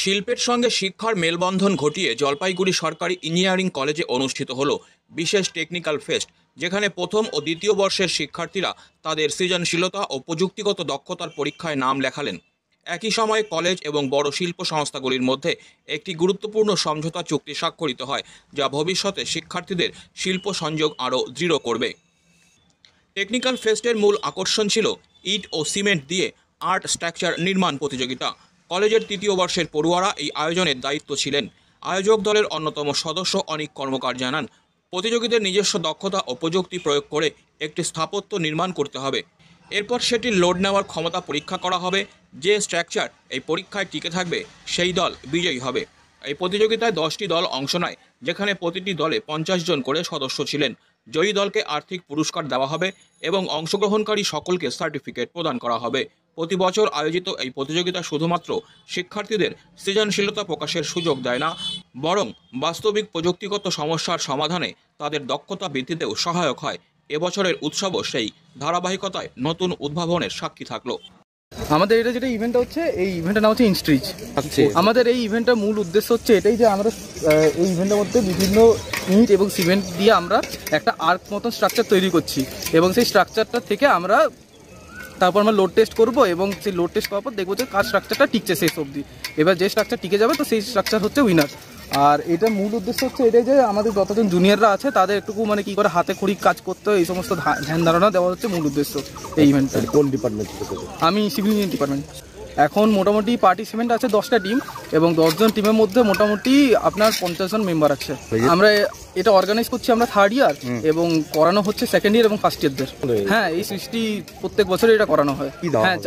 শিল্পের সঙ্গে শিক্ষার মেলবন্ধন ঘটিয়ে জলপাইগুড়ি সরকারি ইঞ্জিনিয়ারিং কলেজে অনুষ্ঠিত হলো বিশেষ টেকনিক্যাল ফেস্ট, যেখানে প্রথম ও দ্বিতীয় বর্ষের শিক্ষার্থীরা তাদের সৃজনশীলতা ও প্রযুক্তিগত দক্ষতার পরীক্ষায় নাম লেখালেন। একই সময়ে কলেজ এবং বড় শিল্প সংস্থাগুলির মধ্যে একটি গুরুত্বপূর্ণ সমঝোতা চুক্তি স্বাক্ষরিত হয়, যা ভবিষ্যতে শিক্ষার্থীদের শিল্প সংযোগ আরও দৃঢ় করবে। টেকনিক্যাল ফেস্টের মূল আকর্ষণ ছিল ইট ও সিমেন্ট দিয়ে আর্ট স্ট্রাকচার নির্মাণ প্রতিযোগিতা। কলেজের তৃতীয় বর্ষের পড়ুয়ারা এই আয়োজনের দায়িত্ব ছিলেন। আয়োজক দলের অন্যতম সদস্য অনিক কর্মকার জানান, প্রতিযোগীদের নিজস্ব দক্ষতা ও প্রযুক্তি প্রয়োগ করে একটি স্থাপত্য নির্মাণ করতে হবে। এরপর সেটির লোড নেওয়ার ক্ষমতা পরীক্ষা করা হবে। যে স্ট্রাকচার এই পরীক্ষায় টিকে থাকবে সেই দল বিজয়ী হবে। এই প্রতিযোগিতায় 10টি দল অংশ নেয়, যেখানে প্রতিটি দলে 50 জন করে সদস্য ছিলেন। জয়ী দলকে আর্থিক পুরস্কার দেওয়া হবে এবং অংশগ্রহণকারী সকলকে সার্টিফিকেট প্রদান করা হবে। প্রতি বছর আয়োজিত এই প্রতিযোগিতা শুধুমাত্র শিক্ষার্থীদের সৃজনশীলতা প্রকাশের সুযোগ দেয় না, বরং বাস্তবিক প্রযুক্তিগত সমস্যার সমাধানে তাদের দক্ষতা বৃদ্ধিতেও সহায়ক হয়। এবছরের উৎসবও সেই ধারাবাহিকতায় নতুন উদ্ভাবনের সাক্ষী থাকলো। আমাদের এটা যেটা ইভেন্টটা হচ্ছে, এই ইভেন্টের নাম হচ্ছে ইনস্ট্রিচ। আমাদের এই ইভেন্টের মূল উদ্দেশ্য হচ্ছে এটাই যে আমরা এই ইভেন্টের মধ্যে বিভিন্ন ইট এবং সিমেন্ট দিয়ে আমরা একটা আর্ক মতন স্ট্রাকচার তৈরি করছি এবং সেই স্ট্রাকচারটা থেকে আমরা তারপর আমরা লোড টেস্ট করবো এবং সেই লোড টেস্ট করার পর দেখবো যে কার স্ট্রাকচারটা টিকছে শেষ অবধি। এবার যে স্ট্রাকচার টিকে যাবে তো সেই স্ট্রাকচার হচ্ছে উইনার। আর এটা মূল উদ্দেশ্য হচ্ছে এটাই যে আমাদের যতজন জুনিয়ররা আছে তাদের একটুকু মানে কি করে হাতে খড়ি কাজ করতে হয় এই সমস্ত ধ্যান ধারণা দেওয়া হচ্ছে মূল উদ্দেশ্য এই ইভেন্টের। কোন ডিপার্টমেন্ট থেকে? আমি সিভিল ইঞ্জিনিয়ারিং ডিপার্টমেন্ট। এখন মোটামুটি পার্টিসিপেন্ট আছে 10টা টিম এবং 10 জন টিমের মধ্যে মোটামুটি আপনার 50 জন মেম্বার আছে। আমরা এটা অর্গানাইজ করছি আমরা 3rd ইয়ার এবং করানো হচ্ছে 2nd ইয়ার এবং 1st ইয়ারদের। হ্যাঁ, এই সৃষ্টি প্রত্যেক বছরই এটা করানো হয়। হ্যাঁ,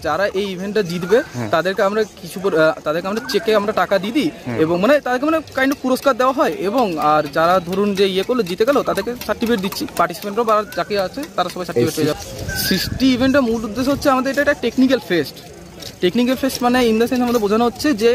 যারা এই ইভেন্টটা জিতবে তাদেরকে আমরা চেকে আমরা টাকা দিয়ে দিই এবং মানে তাদেরকে মানে কাইন্ড অফ পুরস্কার দেওয়া হয় এবং আর যারা ধরুন যে করলো জিতে গেল তাদেরকে সার্টিফিকেট দিচ্ছি। পার্টিসিপেন্টরাও বা যাকে আছে তারা সবাই সার্টিফিকেট পেয়ে যাবে। সৃষ্টি ইভেন্টের মূল উদ্দেশ্য হচ্ছে আমাদের এটা একটা টেকনিক্যাল ফেস্ট। টেকনিক্যাল ফেস্ট মানে ইন দ্য সেন্স আমাদের বোঝানো হচ্ছে যে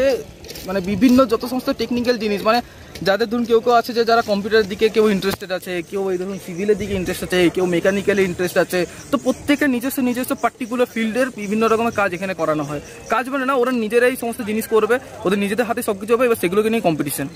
মানে বিভিন্ন যত সমস্ত টেকনিক্যাল জিনিস মানে যাদের ধরুন কেউ আছে যে যারা কম্পিউটারের দিকে কেউ ইন্টারেস্টেড আছে, কেউ এই ধরুন সিভিলের দিকে ইন্টারেস্ট আছে, কেউ মেকানিক্যালে ইন্টারেস্ট আছে, তো প্রত্যেকের নিজস্ব পার্টিকুলার ফিল্ডের বিভিন্ন রকমের কাজ এখানে করানো হয়। কাজ মানে না, ওরা নিজেরাই সমস্ত জিনিস করবে, ওদের নিজেদের হাতে সব কিছু হবে, এবার সেগুলোকে নিয়ে কম্পিটিশন।